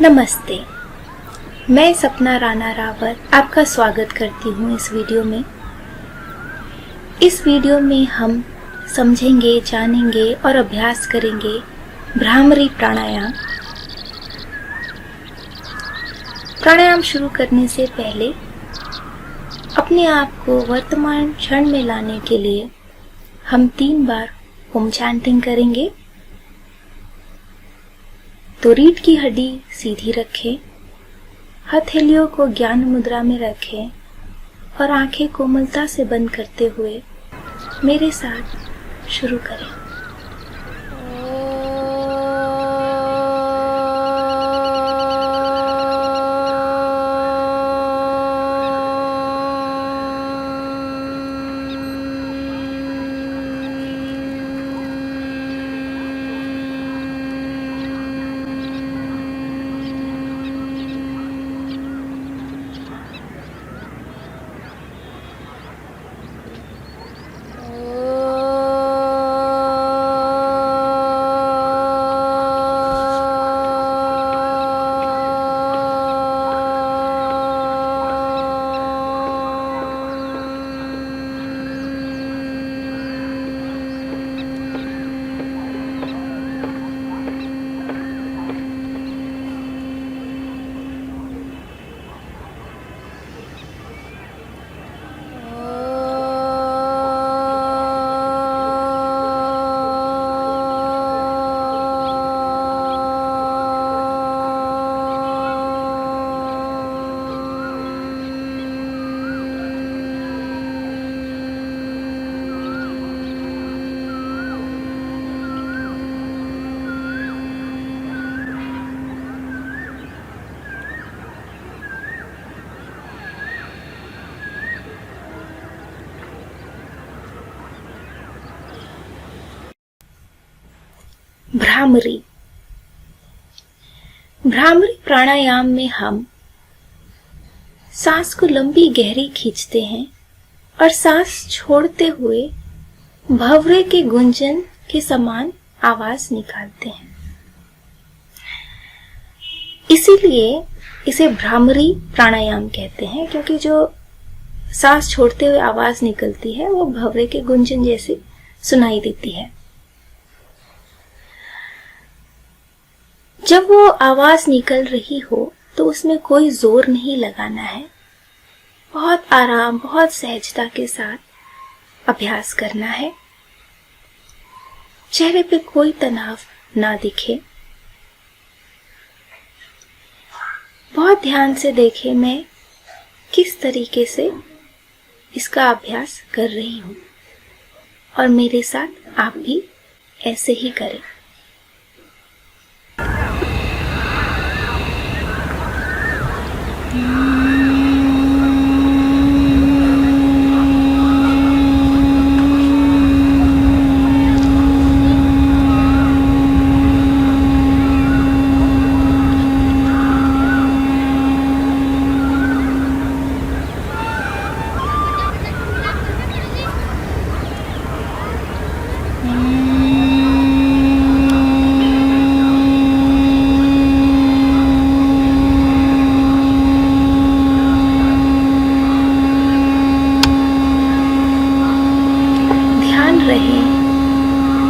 नमस्ते, मैं सपना राणा रावत आपका स्वागत करती हूँ इस वीडियो में। इस वीडियो में हम समझेंगे, जानेंगे और अभ्यास करेंगे भ्रामरी प्राणायाम। प्राणायाम शुरू करने से पहले अपने आप को वर्तमान क्षण में लाने के लिए हम 3 बार ओम चैंटिंग करेंगे। तो रीढ़ की हड्डी सीधी रखें, हथेलियों को ज्ञान मुद्रा में रखें और आंखें कोमलता से बंद करते हुए मेरे साथ शुरू करें। भ्रामरी प्राणायाम में हम सांस को लंबी गहरी खींचते हैं और सांस छोड़ते हुए भंवरे के गुंजन के समान आवाज निकालते हैं। इसीलिए इसे भ्रामरी प्राणायाम कहते हैं, क्योंकि जो सांस छोड़ते हुए आवाज निकलती है वो भंवरे के गुंजन जैसी सुनाई देती है। जब वो आवाज निकल रही हो तो उसमें कोई जोर नहीं लगाना है। बहुत आराम, बहुत सहजता के साथ अभ्यास करना है। चेहरे पे कोई तनाव ना दिखे। बहुत ध्यान से देखें मैं किस तरीके से इसका अभ्यास कर रही हूं और मेरे साथ आप भी ऐसे ही करें।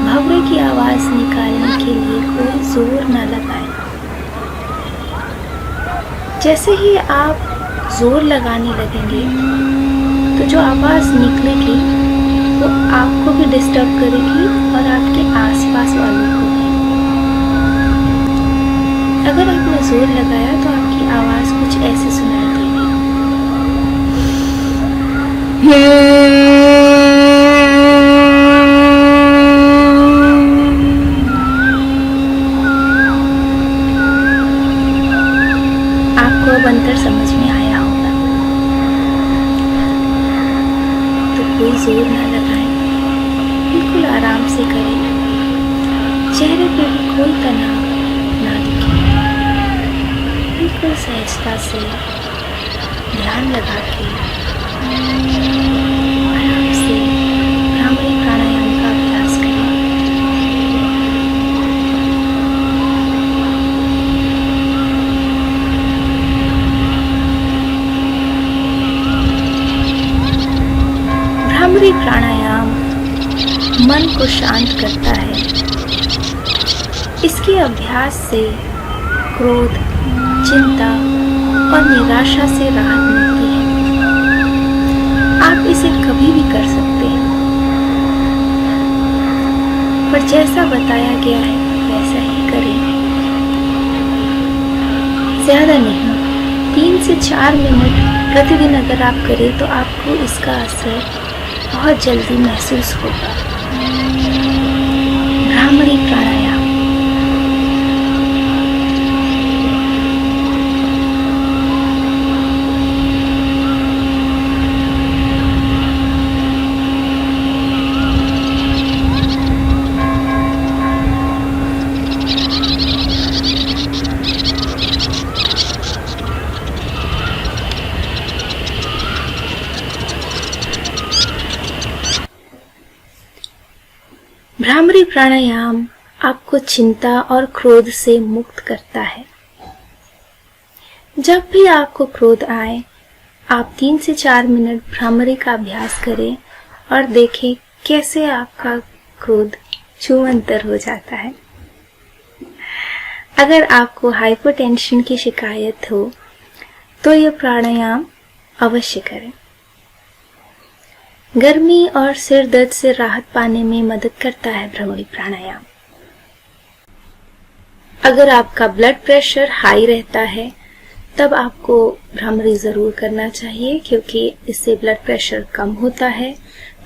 भंवरे की आवाज निकालने के लिए कोई जोर न लगाएं। जैसे ही आप जोर लगाने लगेंगे तो जो आवाज निकलेगी वो आपको भी डिस्टर्ब करेगी और आपके आसपास वालों को भी। अगर आपने जोर लगाया तो आपकी आवाज कुछ ऐसे सुनाई देगी। अंतर समझ में आया होगा। तो कोई जोर ना लगाएं, बिल्कुल आराम से करें। चेहरे पे भी कोई तनाव ना दिखे। बिल्कुल सहजता से ध्यान लगा के आराम से भ्रामरी प्राणायाम का अभ्यास करें। मन को शांत करता है। इसके अभ्यास से क्रोध, चिंता और निराशा से राहत मिलती है। आप इसे कभी भी कर सकते हैं, पर जैसा बताया गया है वैसा ही करें। ज़्यादा नहीं, 3 से 4 मिनट प्रतिदिन अगर आप करें तो आपको इसका असर बहुत जल्दी महसूस होगा। भ्रामरी प्राणायाम। भ्रामरी प्राणायाम आपको चिंता और क्रोध से मुक्त करता है। जब भी आपको क्रोध आए, आप 3 से 4 मिनट भ्रामरी का अभ्यास करें और देखें कैसे आपका क्रोध छूमंतर हो जाता है। अगर आपको हाइपरटेंशन की शिकायत हो तो यह प्राणायाम अवश्य करें। गर्मी और सिर दर्द से राहत पाने में मदद करता है भ्रामरी प्राणायाम। अगर आपका ब्लड प्रेशर हाई रहता है तब आपको भ्रामरी जरूर करना चाहिए, क्योंकि इससे ब्लड प्रेशर कम होता है।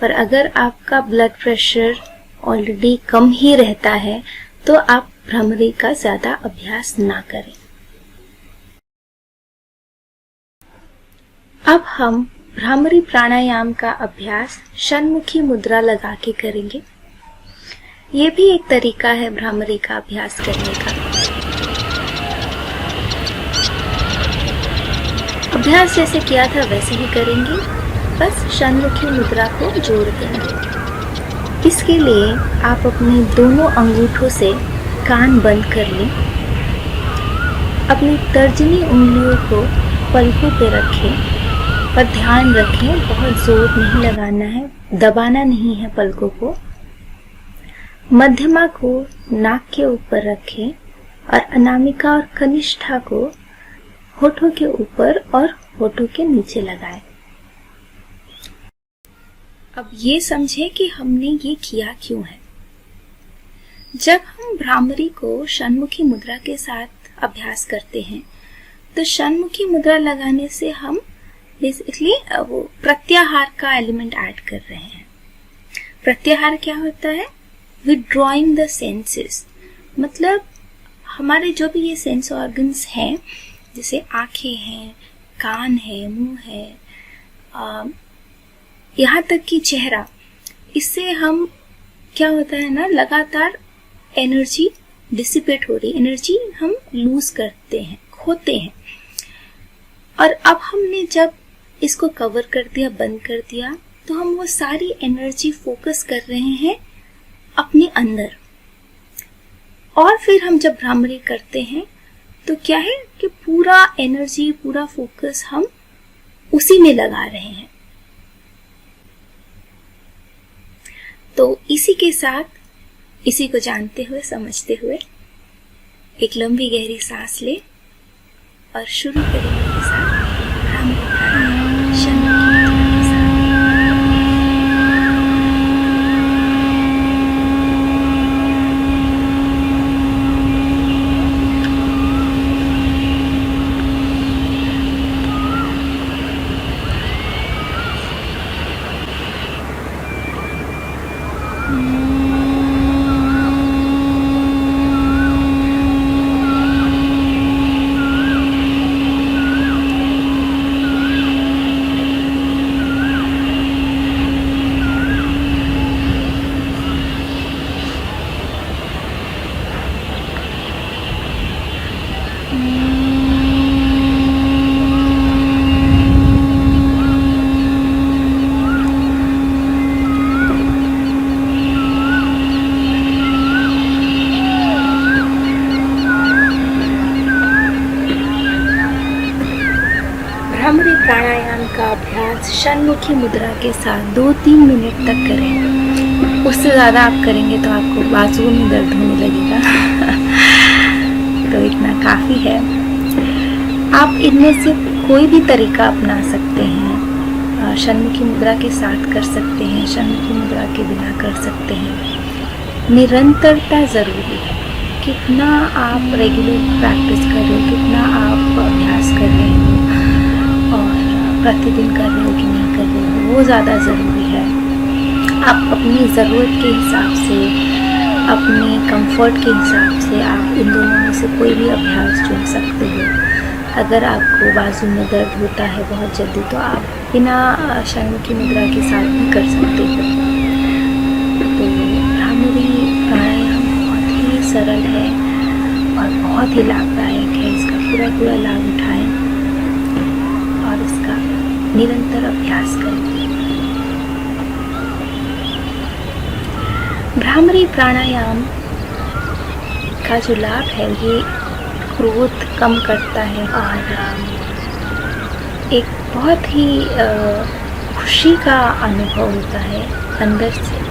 पर अगर आपका ब्लड प्रेशर ऑलरेडी कम ही रहता है तो आप भ्रामरी का ज्यादा अभ्यास ना करें। अब हम भ्रामरी प्राणायाम का अभ्यास षण्मुखी मुद्रा लगा के करेंगे। ये भी एक तरीका है भ्रामरी का अभ्यास करने का। अभ्यास जैसे किया था वैसे ही करेंगे, बस षण्मुखी मुद्रा को जोड़ देंगे। इसके लिए आप अपने दोनों अंगूठों से कान बंद कर लें। अपनी तर्जनी उंगलियों को पलकों पे रखें पर ध्यान रखें, बहुत जोर नहीं लगाना है, दबाना नहीं है पलकों को। मध्यमा को नाक के ऊपर रखें और अनामिका और कनिष्ठा को होठों के ऊपर और होठों के नीचे लगाएं। अब ये समझें कि हमने ये किया क्यों है। जब हम भ्रामरी को षण्मुखी मुद्रा के साथ अभ्यास करते हैं तो षण्मुखी मुद्रा लगाने से हम बेसिकली वो प्रत्याहार का एलिमेंट ऐड कर रहे हैं। प्रत्याहार क्या होता है? विड्रॉइंग द सेंसेस, मतलब हमारे जो भी ये सेंस ऑर्गन्स हैं, जैसे आंखें हैं, कान है, मुंह है, यहाँ तक कि चेहरा, इससे हम क्या होता है ना, लगातार एनर्जी डिसिपेट हो रही, एनर्जी हम लूज करते हैं, खोते हैं। और अब हमने जब इसको कवर कर दिया, बंद कर दिया, तो हम वो सारी एनर्जी फोकस कर रहे हैं अपने अंदर। और फिर हम जब भ्रामरी करते हैं तो क्या है कि पूरा एनर्जी, पूरा फोकस हम उसी में लगा रहे हैं। तो इसी के साथ, इसी को जानते हुए, समझते हुए एक लंबी गहरी सांस ले और शुरू करेंगे के साथ भ्रामरी प्राणायाम षण्मुखी मुद्रा के साथ। का अभ्यास षण्मुखी मुद्रा के साथ 2-3 मिनट तक करें। उससे ज़्यादा आप करेंगे तो आपको बाजुओं में दर्द होने लगेगा। तो इतना काफ़ी है। आप इनमें से कोई भी तरीका अपना सकते हैं। षण्मुखी मुद्रा के साथ कर सकते हैं, षण्मुखी मुद्रा के बिना कर सकते हैं। निरंतरता ज़रूरी है। कितना आप रेगुलर प्रैक्टिस कर रहे हो, कितना आप अभ्यास कर रहे हो और प्रतिदिन कर रहे हो कि नहीं कर रहे हो, वो ज़्यादा ज़रूरी है। आप अपनी ज़रूरत के हिसाब से, अपने कंफर्ट के हिसाब से आप इन दोनों में से कोई भी अभ्यास चुन सकते हो। अगर आपको बाजू में दर्द होता है बहुत जल्दी तो आप बिना षण्मुखी मुद्रा के साथ भी कर सकते हो। तो भ्रामरी प्राणायाम बहुत ही सरल है और बहुत ही लाभदायक है। इसका पूरा लाभ उठाएं और इसका निरंतर अभ्यास करें। भ्रामरी प्राणायाम का जो लाभ है ये क्रोध कम करता है और एक बहुत ही खुशी का अनुभव होता है अंदर से।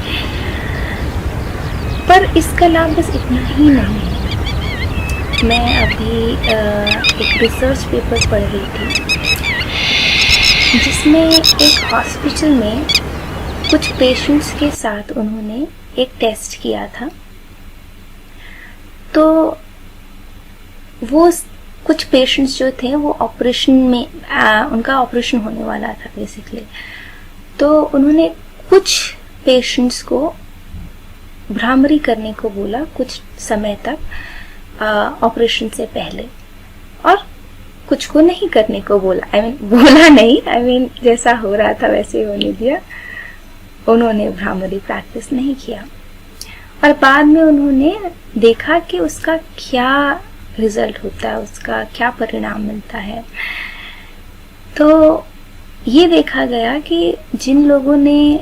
पर इसका लाभ बस इतना ही नहीं है। मैं अभी एक रिसर्च पेपर पढ़ रही थी जिसमें एक हॉस्पिटल में कुछ पेशेंट्स के साथ उन्होंने एक टेस्ट किया था। तो वो कुछ पेशेंट्स जो थे वो ऑपरेशन में उनका ऑपरेशन होने वाला था बेसिकली। तो उन्होंने कुछ पेशेंट्स को भ्रामरी करने को बोला कुछ समय तक ऑपरेशन से पहले, और कुछ को नहीं करने को बोला। बोला नहीं, जैसा हो रहा था वैसे होने दिया। उन्होंने भ्रामरी प्रैक्टिस नहीं किया और बाद में उन्होंने देखा कि उसका क्या रिजल्ट होता है, उसका क्या परिणाम मिलता है। तो ये देखा गया कि जिन लोगों ने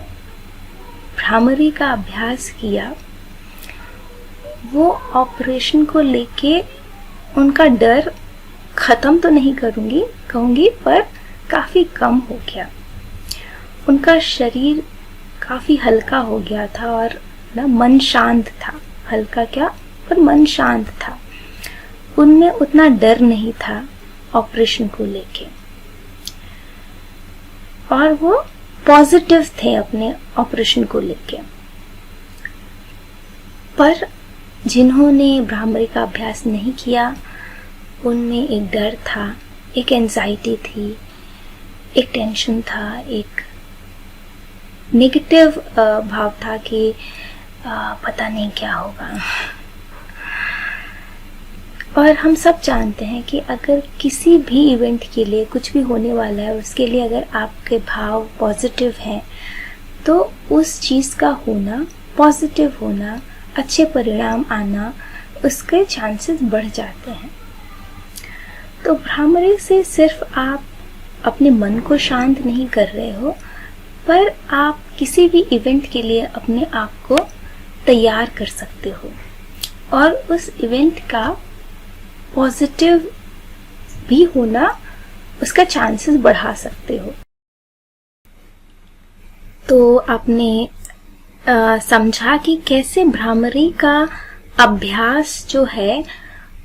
भ्रामरी का अभ्यास किया वो ऑपरेशन को लेके उनका डर खत्म तो नहीं कहूंगी पर काफी कम हो गया। उनका शरीर काफी हल्का हो गया था और ना मन शांत था। हल्का क्या, पर मन शांत था। उनमें उतना डर नहीं था ऑपरेशन को लेके और वो पॉजिटिव थे अपने ऑपरेशन को लेके। पर जिन्होंने भ्रामरी का अभ्यास नहीं किया उनमें एक डर था, एक एंजाइटी थी, एक टेंशन था, एक नेगेटिव भाव था कि पता नहीं क्या होगा। और हम सब जानते हैं कि अगर किसी भी इवेंट के लिए कुछ भी होने वाला है उसके लिए अगर आपके भाव पॉजिटिव हैं तो उस चीज़ का होना, पॉजिटिव होना, अच्छे परिणाम आना, उसके चांसेस बढ़ जाते हैं। तो भ्रामरी से सिर्फ आप अपने मन को शांत नहीं कर रहे हो, पर आप किसी भी इवेंट के लिए अपने आप को तैयार कर सकते हो और उस इवेंट का पॉजिटिव भी होना, उसका चांसेस बढ़ा सकते हो। तो आपने समझा कि कैसे भ्रामरी का अभ्यास जो है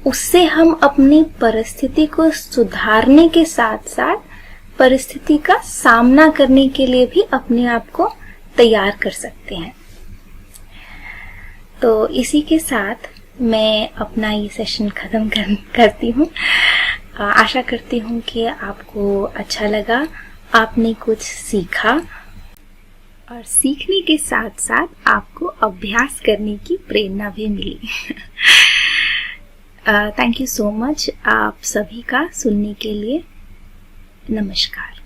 उससे हम अपनी परिस्थिति को सुधारने के साथ साथ परिस्थिति का सामना करने के लिए भी अपने आप को तैयार कर सकते हैं। तो इसी के साथ मैं अपना ये सेशन खत्म करती हूँ। आशा करती हूँ कि आपको अच्छा लगा, आपने कुछ सीखा और सीखने के साथ साथ आपको अभ्यास करने की प्रेरणा भी मिली। थैंक यू सो मच आप सभी का सुनने के लिए। नमस्कार।